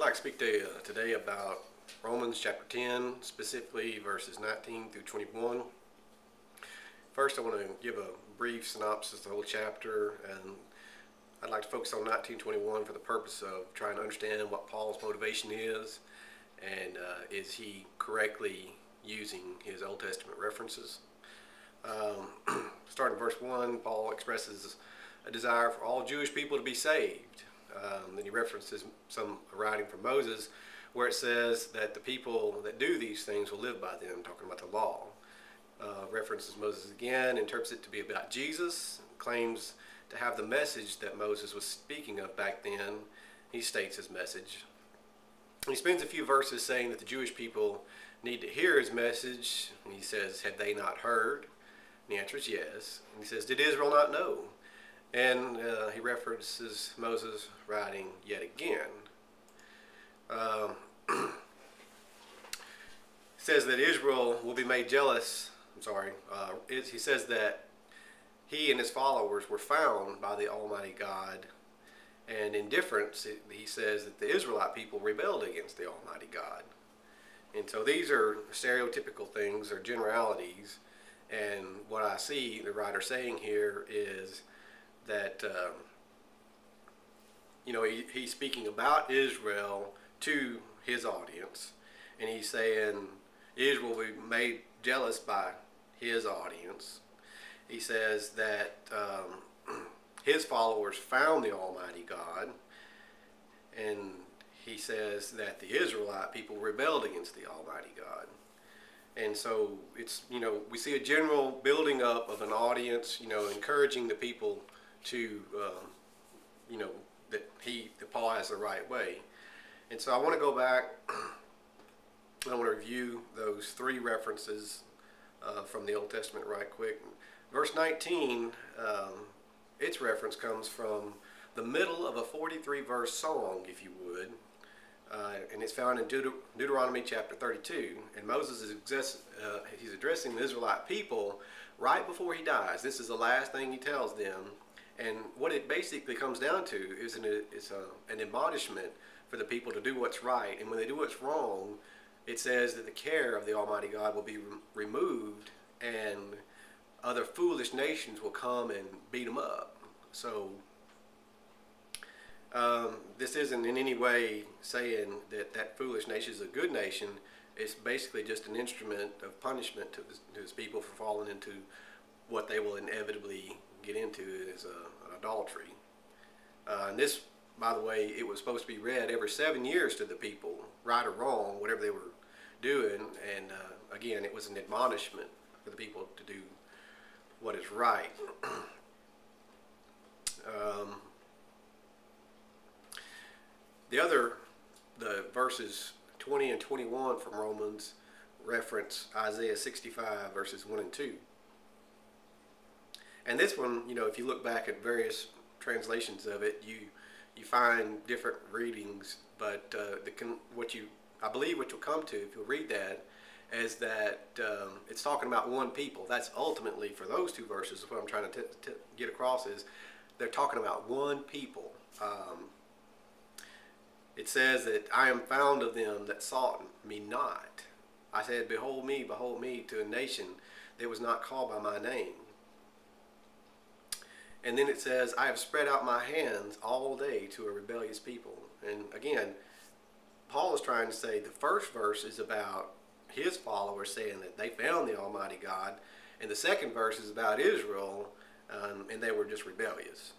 like to speak to you today about Romans chapter 10, specifically verses 19 through 21. First, I want to give a brief synopsis of the whole chapter, and I'd like to focus on 19:21 for the purpose of trying to understand what Paul's motivation is, and is he correctly using his Old Testament references. Starting in verse 1, Paul expresses a desire for all Jewish people to be saved. Then he references some writing from Moses where it says that the people that do these things will live by them, talking about the law. References Moses again, interprets it to be about Jesus, claims to have the message that Moses was speaking of back then. He states his message. He spends a few verses saying that the Jewish people need to hear his message. And he says, have they not heard? And the answer is yes. And he says, did Israel not know? And he references Moses writing yet again. Says that Israel will be made jealous. He says that he and his followers were found by the Almighty God. And in difference, he says that the Israelite people rebelled against the Almighty God. And so these are stereotypical things, or generalities. And what I see the writer saying here is that he's speaking about Israel to his audience, and he's saying Israel will be made jealous by his audience. He says that his followers found the Almighty God, and he says that the Israelite people rebelled against the Almighty God. And so it's, we see a general building up of an audience, encouraging the people to, that Paul has the right way. And so I want to go back, I want to review those three references from the Old Testament right quick. Verse 19, its reference comes from the middle of a 43-verse song, if you would. And it's found in Deuteronomy chapter 32. And Moses is he's addressing the Israelite people right before he dies. This is the last thing he tells them. And what it basically comes down to is an admonishment for the people to do what's right. And when they do what's wrong, it says that the care of the Almighty God will be removed, and other foolish nations will come and beat them up. So this isn't in any way saying that foolish nation is a good nation. It's basically just an instrument of punishment to his people for falling into what they will inevitably get into as an adultery. And this, by the way, it was supposed to be read every 7 years to the people, right or wrong, whatever they were doing. And again, it was an admonishment for the people to do what is right. The verses 20 and 21 from Romans reference Isaiah 65 verses 1 and 2. And this one, if you look back at various translations of it, you find different readings, but I believe what you'll come to if you'll read that is that it's talking about one people. That's ultimately, for those two verses, what I'm trying to get across is they're talking about one people. It says that I am found of them that sought me not. I said, behold me, to a nation that was not called by my name. And then it says, I have spread out my hands all day to a rebellious people. And again, Paul is trying to say the first verse is about his followers saying that they found the Almighty God, and the second verse is about Israel, and they were just rebellious.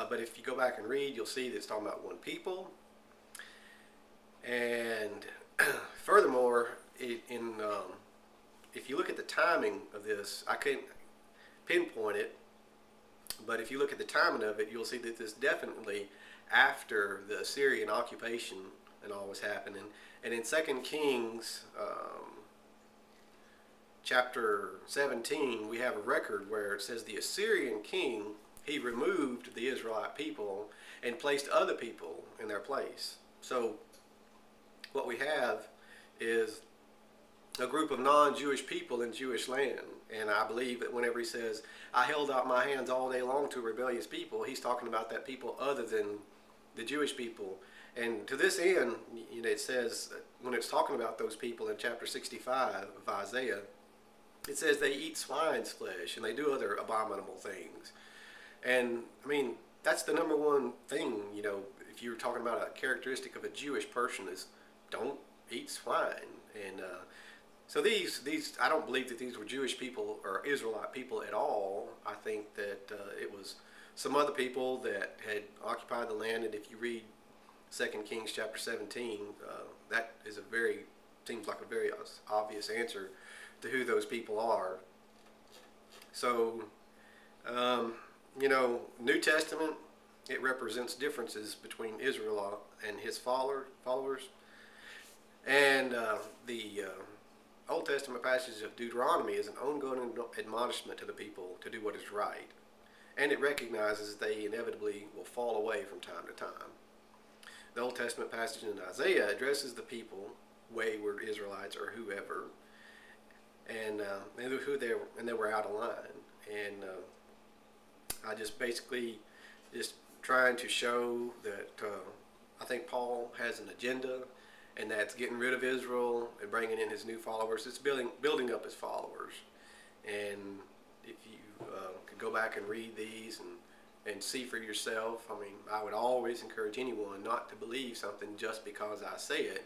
But if you go back and read, you'll see that it's talking about one people. And furthermore, if you look at the timing of this, I couldn't pinpoint it, but if you look at the timing of it, you'll see that this definitely after the Assyrian occupation and all was happening. And in 2 Kings chapter 17, we have a record where it says the Assyrian king, he removed the Israelite people and placed other people in their place. So what we have is a group of non-Jewish people in Jewish land. And I believe that whenever he says, I held out my hands all day long to rebellious people, he's talking about that people other than the Jewish people. And to this end, you know, it says, when it's talking about those people in chapter 65 of Isaiah, it says they eat swine's flesh and they do other abominable things. And I mean, that's the number one thing, you know, if you're talking about a characteristic of a Jewish person, is don't eat swine. And so these I don't believe that these were Jewish people or Israelite people at all. I think that it was some other people that had occupied the land. And if you read 2 Kings chapter 17, that is seems like a very obvious answer to who those people are. So, you know, New Testament, it represents differences between Israel and his followers. And the Old Testament passage of Deuteronomy is an ongoing admonishment to the people to do what is right. And it recognizes they inevitably will fall away from time to time. The Old Testament passage in Isaiah addresses the people, wayward Israelites or whoever, and they were out of line. And I just basically just trying to show that I think Paul has an agenda, and that's getting rid of Israel and bringing in his new followers. It's building up his followers. And if you could go back and read these and see for yourself, I mean, I would always encourage anyone not to believe something just because I say it.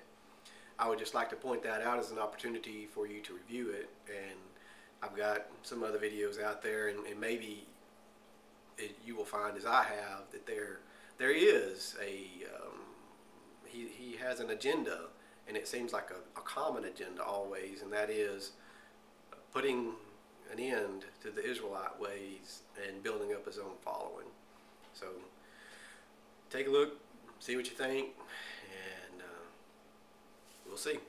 I would just like to point that out as an opportunity for you to review it. And I've got some other videos out there, and maybe you will find, as I have, that there is a he has an agenda, and it seems like a common agenda always, and that is putting an end to the Israelite ways and building up his own following. So take a look, see what you think, and we'll see.